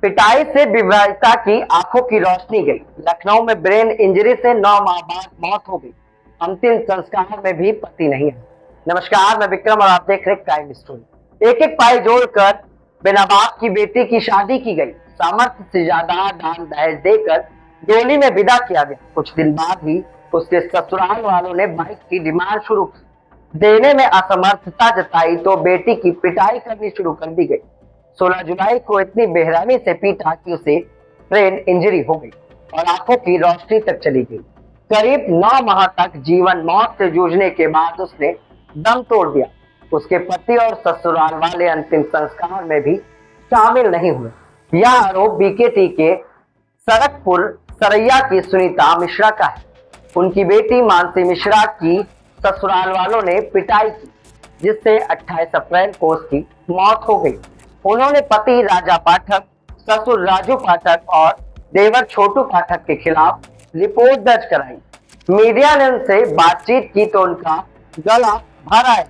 पिटाई से विवाहिता की आंखों की रोशनी गई। लखनऊ में ब्रेन इंजरी से 9 माह बाद मौत हो गई। अंतिम संस्कार में भी पति नहीं है। नमस्कार, मैं विक्रम और आप देख रहे क्राइम स्टोरी। एक एक पाई जोड़कर बिना बाप की बेटी की शादी की गई। सामर्थ्य से ज्यादा दान दहेज देकर डोली में विदा किया गया। कुछ दिन बाद ही उसके ससुराल वालों ने बाइक की डिमांड शुरू की। देने में असमर्थता जताई तो बेटी की पिटाई करनी शुरू कर दी गई। 16 जुलाई को इतनी बेरहमी से पीटा कि उसे ब्रेन इंजरी हो गई और आंखों की रोशनी तक चली गई। करीब 9 माह तक जीवन मौत से जूझने के बाद उसने दम तोड़ दिया। उसके पति और ससुराल वाले अंतिम संस्कार में भी शामिल नहीं हुए। यह आरोप बीकेटी के सरकपुर सरैया की सुनीता मिश्रा का है। उनकी बेटी मानसी मिश्रा की ससुराल वालों ने पिटाई की, जिससे 28 अप्रैल को उसकी मौत हो गई। उन्होंने पति राजा पाठक, ससुर राजू पाठक और देवर छोटू पाठक के खिलाफ रिपोर्ट दर्ज कराई। मीडिया ने उनसे बातचीत की तो उनका गला भर आया।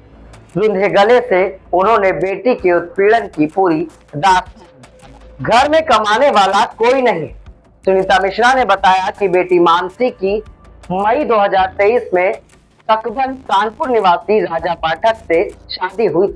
रुंधे गले से उन्होंने बेटी के उत्पीड़न की पूरी दास्तान। घर में कमाने वाला कोई नहीं। सुनीता मिश्रा ने बताया कि बेटी मानसी की मई 2023 में तकबन कानपुर निवासी राजा पाठक से शादी हुई।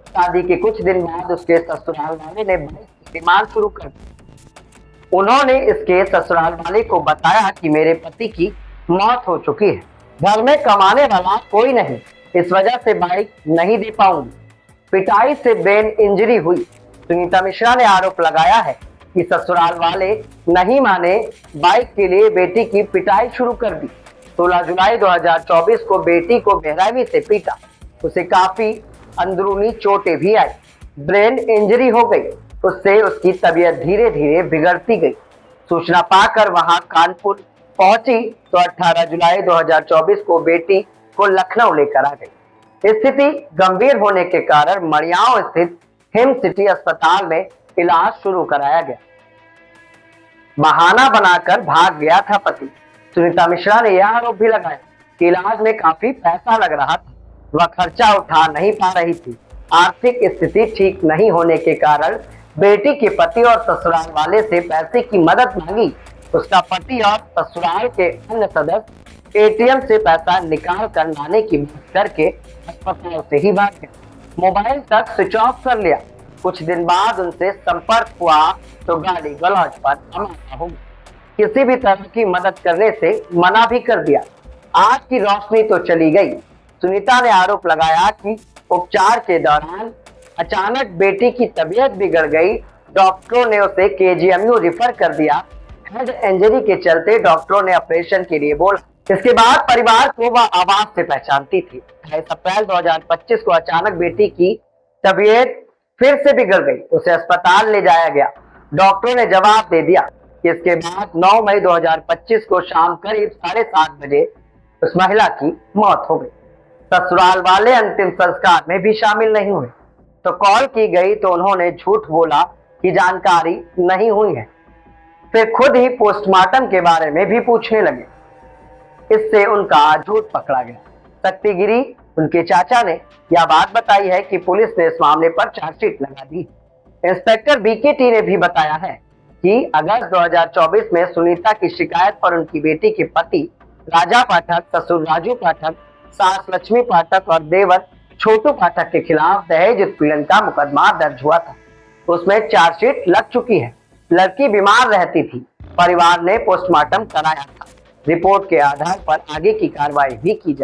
शादी के कुछ दिन बाद उसके ससुराल वाले ने बाइक की डिमांड शुरू कर दी। उन्होंने इसके ससुराल वाले को बताया कि मेरे पति की मौत हो चुकी है, घर में कमाने वाला कोई नहीं, इस वजह से बाइक नहीं दे पाऊंगी। पिटाई से ब्रेन इंजरी हुई। सुनीता मिश्रा ने आरोप लगाया है कि ससुराल वाले नहीं माने, बाइक के लिए बेटी की पिटाई शुरू कर दी। 16 जुलाई 2024 को बेटी को बेरहमी से पीटा। उसे काफी अंदरूनी चोटें भी आई। ब्रेन इंजरी हो गई। उससे उसकी तबीयत धीरे धीरे बिगड़ती गई। सूचना पाकर वहां कानपुर पहुंची तो 18 जुलाई 2024 को बेटी को लखनऊ लेकर आ गई। स्थिति गंभीर होने के कारण मड़ियाओं स्थित हिम सिटी अस्पताल में इलाज शुरू कराया गया। बहाना बनाकर भाग गया था पति। सुनीता मिश्रा ने यह आरोप भी लगाया कि इलाज में काफी पैसा लग रहा था, वह खर्चा उठा नहीं पा रही थी। आर्थिक स्थिति ठीक नहीं होने के कारण बेटी के पति और ससुराल वाले से पैसे की मदद मांगी। उसका पति और ससुराल के अन्य सदस्य एटीएम से पैसा निकाल कर लाने की बात करके अस्पताल से ही भाग गए। मोबाइल तक स्विच ऑफ कर लिया। कुछ दिन बाद उनसे संपर्क हुआ तो गाली गलौज पर हमला हो गया। किसी भी तरह की मदद करने से मना भी कर दिया। आज की रोशनी तो चली गई। सुनीता ने आरोप लगाया कि उपचार के दौरान अचानक बेटी की तबीयत बिगड़ गई। डॉक्टरों ने उसे केजीएमयू रेफर कर दिया। हेड इंजरी के चलते डॉक्टरों ने ऑपरेशन के लिए बोला। इसके बाद परिवार को वह आवाज से पहचानती थी। 28 अप्रैल 2025 को अचानक बेटी की तबीयत फिर से बिगड़ गई। उसे अस्पताल ले जाया गया। डॉक्टरों ने जवाब दे दिया। इसके बाद 9 मई 2025 को शाम करीब 7:30 बजे उस महिला की मौत हो गई। ससुराल वाले अंतिम संस्कार में भी शामिल नहीं हुए तो कॉल की गई तो उन्होंने झूठ बोला कि जानकारी नहीं हुई है। फिर खुद ही पोस्टमार्टम के बारे में भी पूछने लगे। इससे उनका झूठ पकड़ा गया। शक्तिगिरी उनके चाचा ने यह बात बताई है कि पुलिस ने इस मामले पर चार्जशीट लगा दी। इंस्पेक्टर बीकेटी ने भी बताया है कि अगस्त 2024 में सुनीता की शिकायत पर उनकी बेटी के पति राजा पाठक, ससुर राजू पाठक, सास लक्ष्मी पाठक और देवर छोटू पाठक के खिलाफ दहेज उत्पीड़न का मुकदमा दर्ज हुआ था। उसमें चार्जशीट लग चुकी है। लड़की बीमार रहती थी। परिवार ने पोस्टमार्टम कराया था। रिपोर्ट के आधार पर आगे की कार्रवाई भी की जाए।